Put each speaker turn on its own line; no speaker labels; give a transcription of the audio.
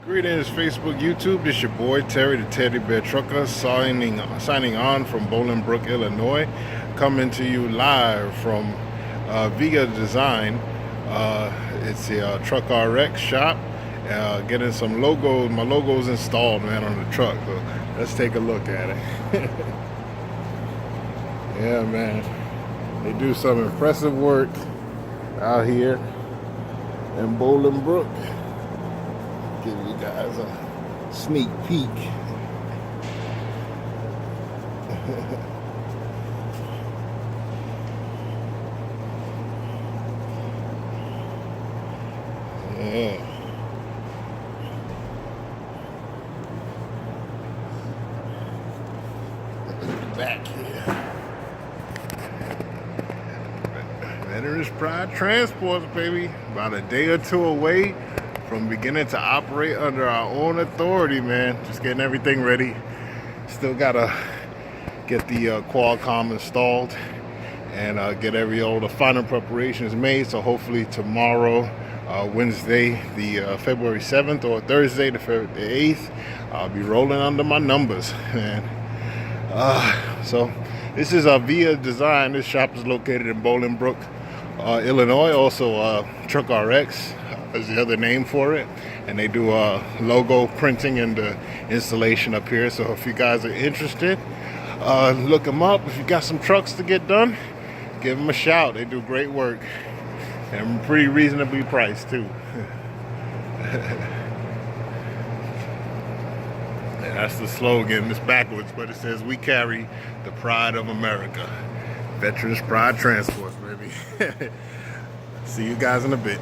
Greetings, Facebook, YouTube. This your boy Terry, the Teddy Bear Trucker, signing on from Bolingbrook, Illinois, coming to you live from Viga Design. It's a truck RX shop. Getting some logos, my logos installed, man, on the truck. So let's take a look at it. Yeah, man, they do some impressive work out here in Bolingbrook. Give you guys a sneak peek. Yeah. Back here. Veterans Pride Transports, baby. About a day or two away from beginning to operate under our own authority, man. Just getting everything ready. Still gotta get the Qualcomm installed and get all the final preparations made. So hopefully tomorrow, Wednesday, the February 7th, or Thursday, the 8th, I'll be rolling under my numbers, man. So this is Viga Design. This shop is located in Bolingbrook, Illinois. Also, Truck RX is the other name for it, and they do logo printing and installation up here. So if you guys are interested, look them up. If you got some trucks to get done, give them a shout. They do great work and pretty reasonably priced too. And that's the slogan. It's backwards, but it says, "We carry the pride of America." Veterans Pride Transports, baby. See you guys in a bit.